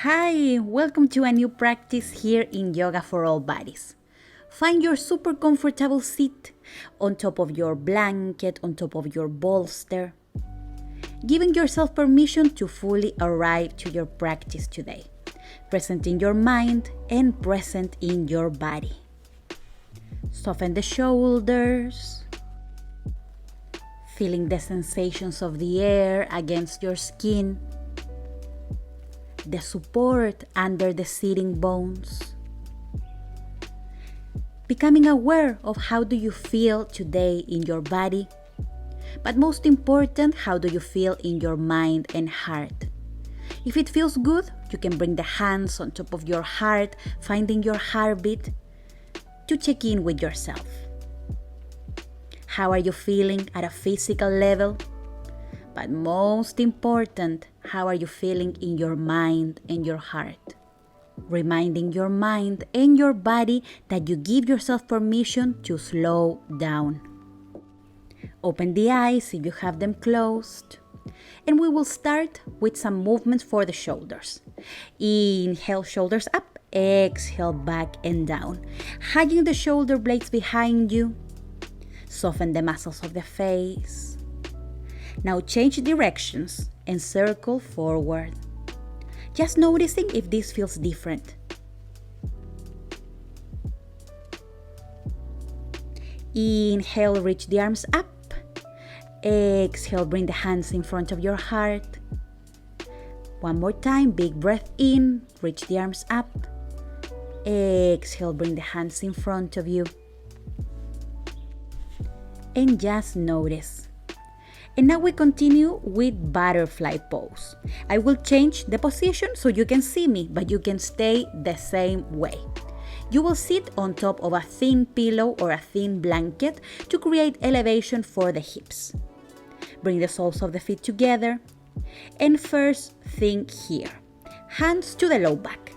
Hi, welcome to a new practice here in Yoga for All Bodies. Find your super comfortable seat on top of your blanket, on top of your bolster, giving yourself permission to fully arrive to your practice today, present in your mind and present in your body. Soften the shoulders, feeling the sensations of the air against your skin, the support under the sitting bones. Becoming aware of how do you feel today in your body, but most important, how do you feel in your mind and heart. If it feels good, you can bring the hands on top of your heart, finding your heartbeat to check in with yourself. How are you feeling at a physical level? But most important, how are you feeling in your mind and your heart? Reminding your mind and your body that you give yourself permission to slow down. Open the eyes if you have them closed. And we will start with some movements for the shoulders. Inhale, shoulders up. Exhale, back and down. Hugging the shoulder blades behind you. Soften the muscles of the face. Now change directions and circle forward. Just noticing if this feels different. Inhale, reach the arms up. Exhale, bring the hands in front of your heart. One more time, big breath in, reach the arms up. Exhale, bring the hands in front of you. And just notice. And now we continue with butterfly pose. I will change the position so you can see me, but you can stay the same way. You will sit on top of a thin pillow or a thin blanket to create elevation for the hips. Bring the soles of the feet together. And first, think here. Hands to the low back.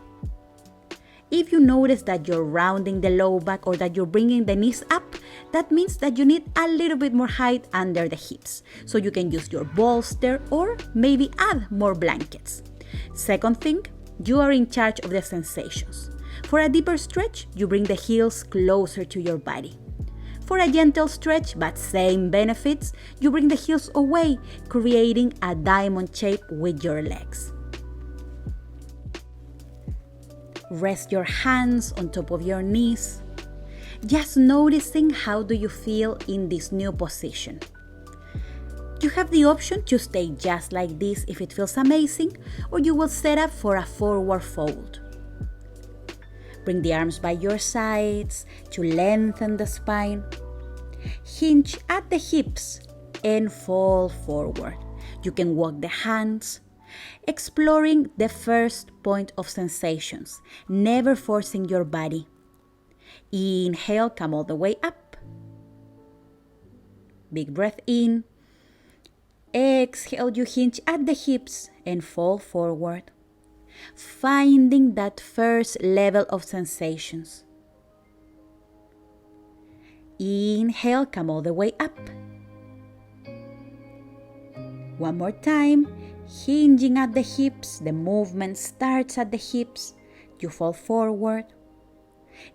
If you notice that you're rounding the low back or that you're bringing the knees up, that means that you need a little bit more height under the hips. So you can use your bolster or maybe add more blankets. Second thing, you are in charge of the sensations. For a deeper stretch, you bring the heels closer to your body. For a gentle stretch, but same benefits, you bring the heels away, creating a diamond shape with your legs. Rest your hands on top of your knees. Just noticing how do you feel in this new position. You have the option to stay just like this if it feels amazing, or you will set up for a forward fold. Bring the arms by your sides to lengthen the spine. Hinge at the hips and fall forward. You can walk the hands, exploring the first point of sensations, never forcing your body. Inhale, come all the way up. Big breath in. Exhale, you hinge at the hips and fall forward. Finding that first level of sensations. Inhale, come all the way up. One more time. Hinging at the hips, the movement starts at the hips, you fall forward.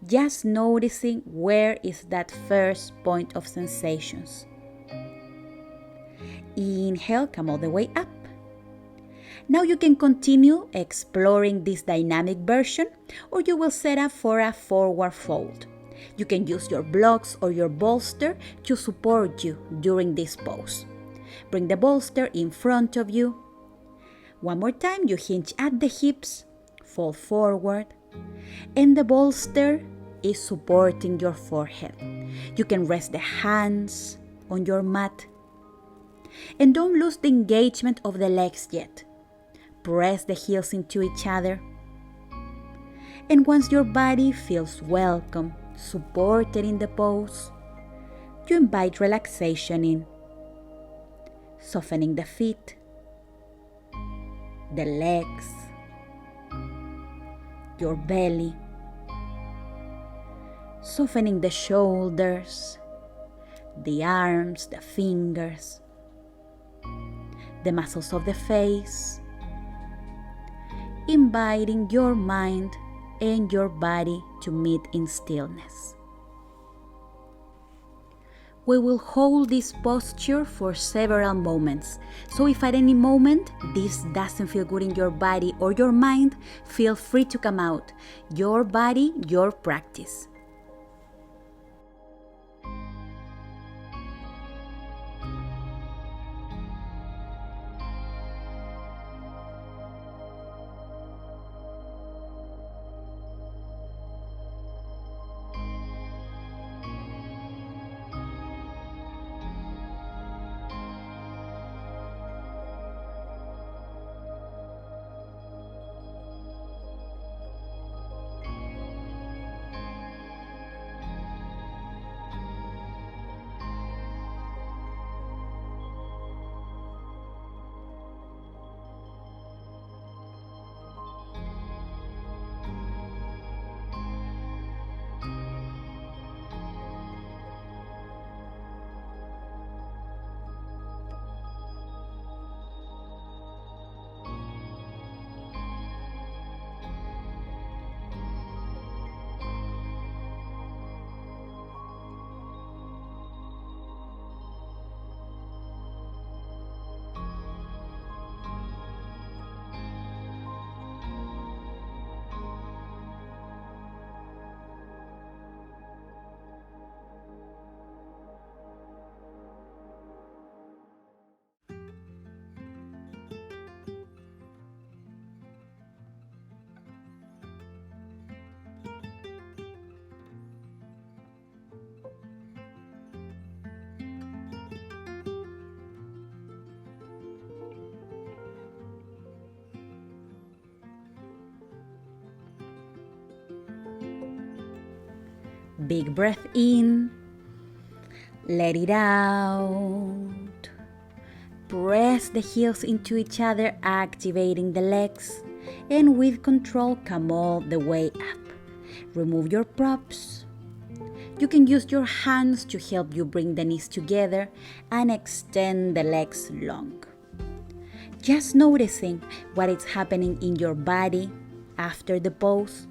Just noticing where is that first point of sensations. Inhale, come all the way up. Now you can continue exploring this dynamic version, or you will set up for a forward fold. You can use your blocks or your bolster to support you during this pose. Bring the bolster in front of you. One more time, you hinge at the hips, fall forward, and the bolster is supporting your forehead. You can rest the hands on your mat. And don't lose the engagement of the legs yet. Press the heels into each other. And once your body feels welcome, supported in the pose, you invite relaxation in, softening the feet, the legs, your belly, softening the shoulders, the arms, the fingers, the muscles of the face, inviting your mind and your body to meet in stillness. We will hold this posture for several moments, so if at any moment this doesn't feel good in your body or your mind, feel free to come out. Your body, your practice. Big breath in, let it out. Press the heels into each other, activating the legs, and with control come all the way up. Remove your props. You can use your hands to help you bring the knees together and extend the legs long. Just noticing what is happening in your body after the pose,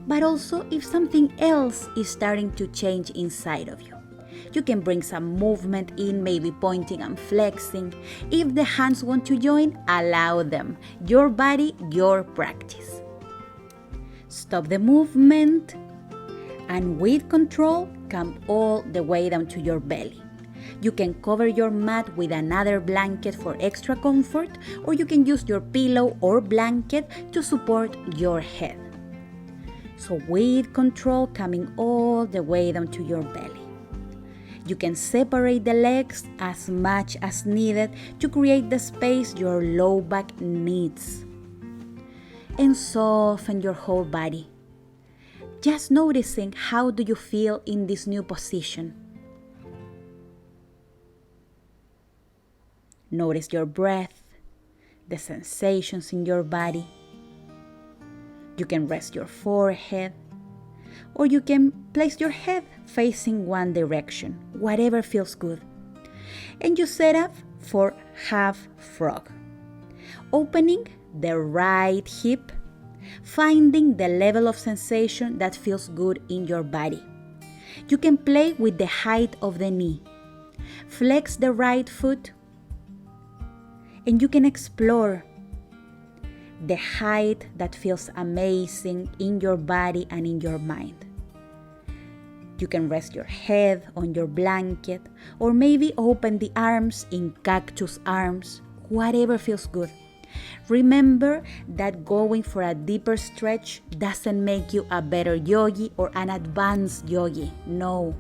but also if something else is starting to change inside of you. You can bring some movement in, maybe pointing and flexing. If the hands want to join, allow them. Your body, your practice. Stop the movement, and with control, come all the way down to your belly. You can cover your mat with another blanket for extra comfort, or you can use your pillow or blanket to support your head. So with control, coming all the way down to your belly. You can separate the legs as much as needed to create the space your low back needs. And soften your whole body. Just noticing how do you feel in this new position. Notice your breath, the sensations in your body. You can rest your forehead, or you can place your head facing one direction, whatever feels good. And you set up for half frog. Opening the right hip, finding the level of sensation that feels good in your body. You can play with the height of the knee. Flex the right foot, and you can explore the height that feels amazing in your body and in your mind. You can rest your head on your blanket, or maybe open the arms in cactus arms, whatever feels good. Remember that going for a deeper stretch doesn't make you a better yogi or an advanced yogi. No.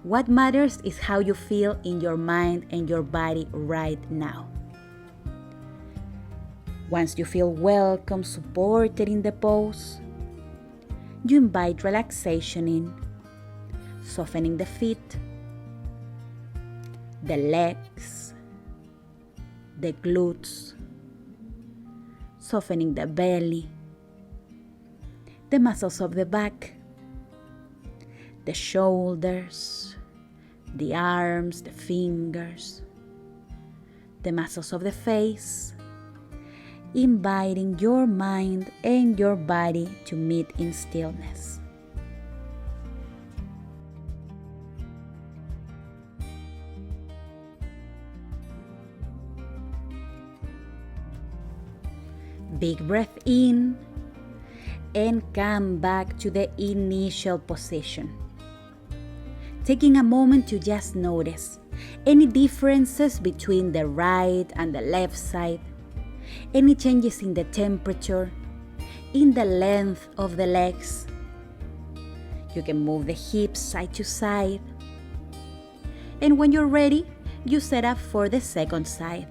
What matters is how you feel in your mind and your body right now. Once you feel welcome, supported in the pose, you invite relaxation in, softening the feet, the legs, the glutes, softening the belly, the muscles of the back, the shoulders, the arms, the fingers, the muscles of the face, inviting your mind and your body to meet in stillness. Big breath in and come back to the initial position. Taking a moment to just notice any differences between the right and the left side, any changes in the temperature, in the length of the legs. You can move the hips side to side. And when you're ready, you set up for the second side.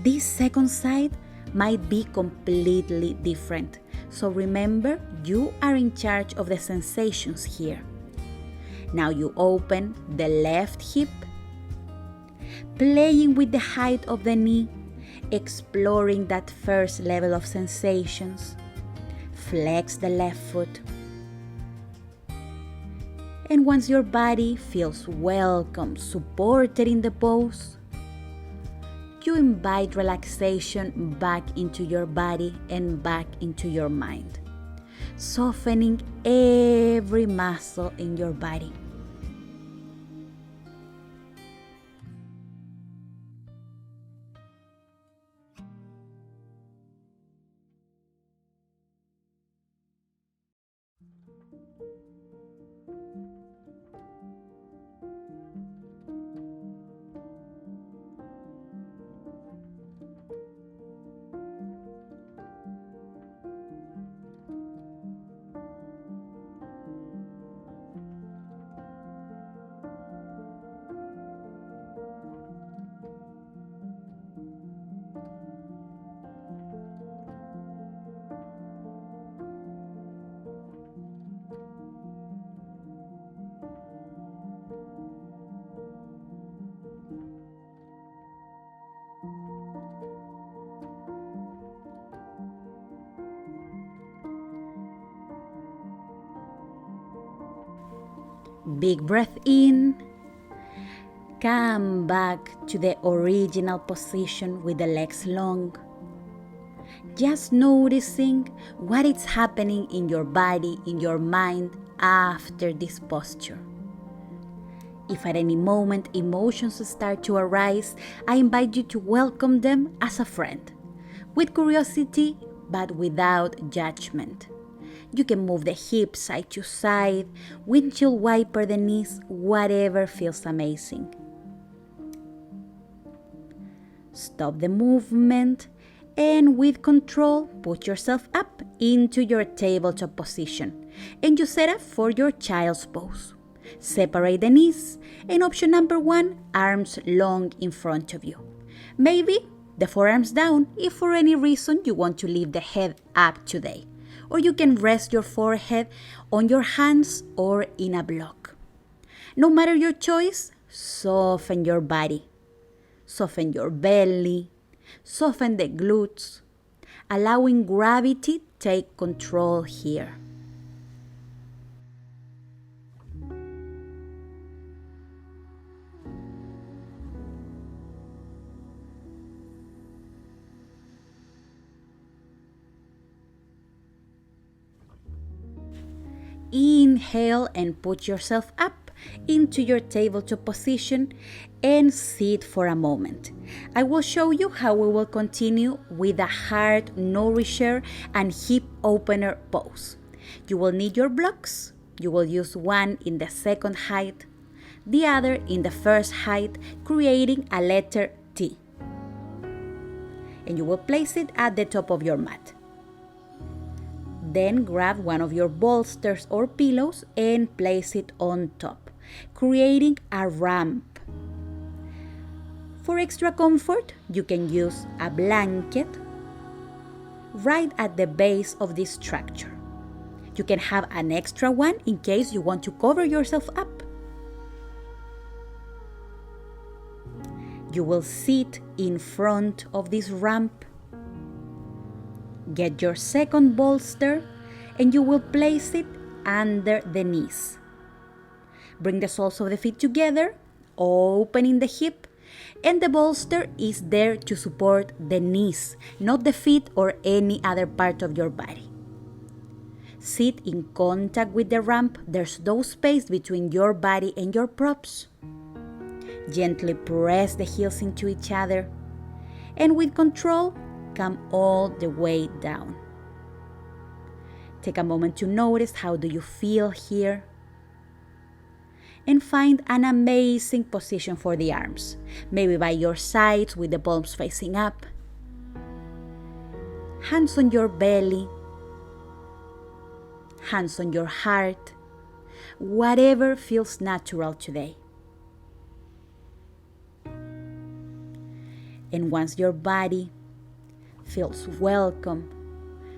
This second side might be completely different. So remember, you are in charge of the sensations here. Now you open the left hip, playing with the height of the knee, exploring that first level of sensations. Flex the left foot. And once your body feels welcome, supported in the pose, you invite relaxation back into your body and back into your mind, softening every muscle in your body. Big breath in. Come back to the original position with the legs long. Just noticing what is happening in your body, in your mind after this posture. If at any moment emotions start to arise, I invite you to welcome them as a friend, with curiosity but without judgment. You can move the hips side to side, windshield wiper the knees, whatever feels amazing. Stop the movement and with control, put yourself up into your tabletop position and you set up for your child's pose. Separate the knees and option number 1, arms long in front of you. Maybe the forearms down if for any reason you want to leave the head up today. Or you can rest your forehead on your hands or in a block. No matter your choice, soften your body. Soften your belly. Soften the glutes. Allowing gravity take control here. Inhale and put yourself up into your tabletop position and sit for a moment. I will show you how we will continue with a heart nourisher and hip opener pose. You will need your blocks. You will use one in the second height, the other in the first height, creating a letter T. And you will place it at the top of your mat. Then grab one of your bolsters or pillows and place it on top, creating a ramp. For extra comfort, you can use a blanket right at the base of this structure. You can have an extra one in case you want to cover yourself up. You will sit in front of this ramp. Get your second bolster and you will place it under the knees. Bring the soles of the feet together, opening the hip, And the bolster is there to support the knees, not the feet or any other part of your body. Sit in contact with the ramp. There's no space between your body and your props. Gently press the heels into each other, and with control, come all the way down. Take a moment to notice how do you feel here, and find an amazing position for the arms, maybe by your sides with the palms facing up, hands on your belly, hands on your heart, whatever feels natural today. And once your body feels welcome,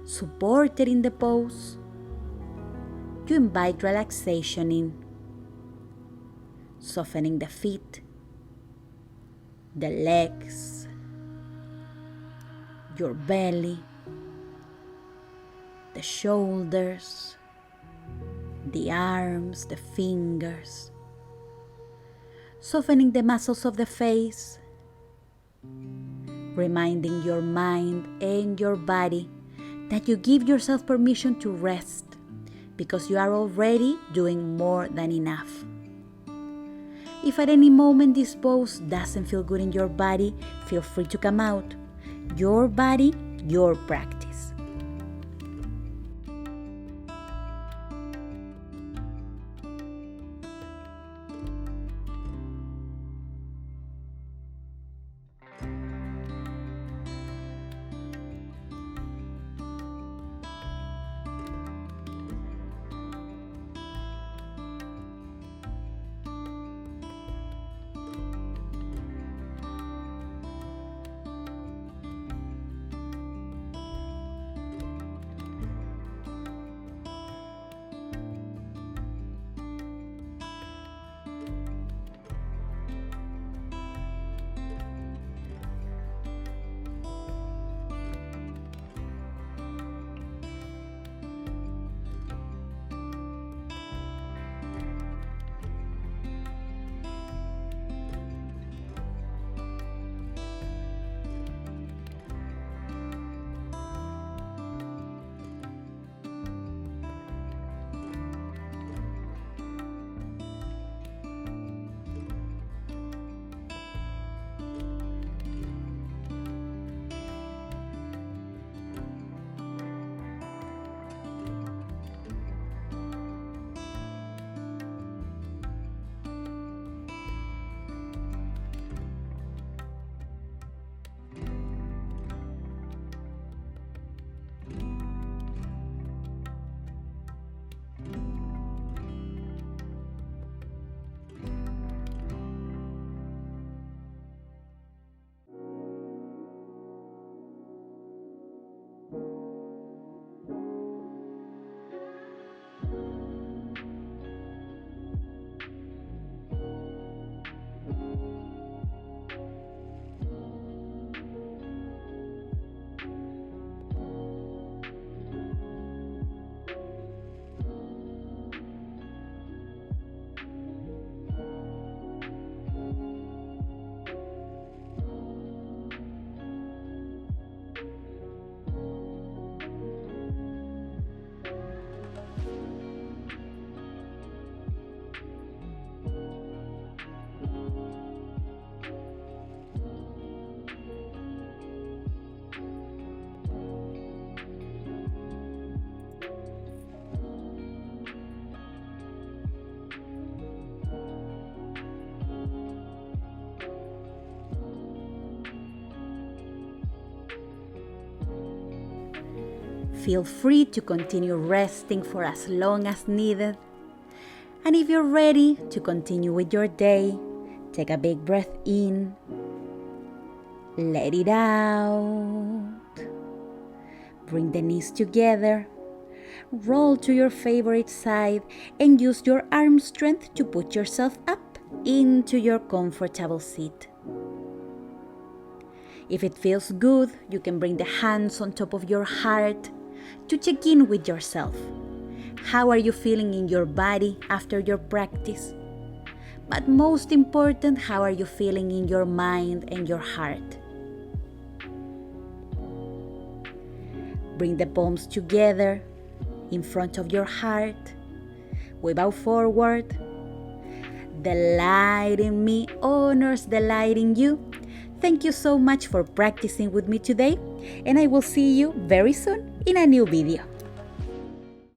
supported in the pose, you invite relaxation in, softening the feet, the legs, your belly, the shoulders, the arms, the fingers, softening the muscles of the face, reminding your mind and your body that you give yourself permission to rest because you are already doing more than enough. If at any moment this pose doesn't feel good in your body, feel free to come out. Your body, your practice. Feel free to continue resting for as long as needed. And if you're ready to continue with your day, take a big breath in, let it out, bring the knees together, roll to your favorite side, and use your arm strength to put yourself up into your comfortable seat. If it feels good, you can bring the hands on top of your heart to check in with yourself. How are you feeling in your body after your practice? But most important, how are you feeling in your mind and your heart? Bring the palms together in front of your heart. We bow forward. The light in me honors the light in you. Thank you so much for practicing with me today, and I will see you very soon in a new video.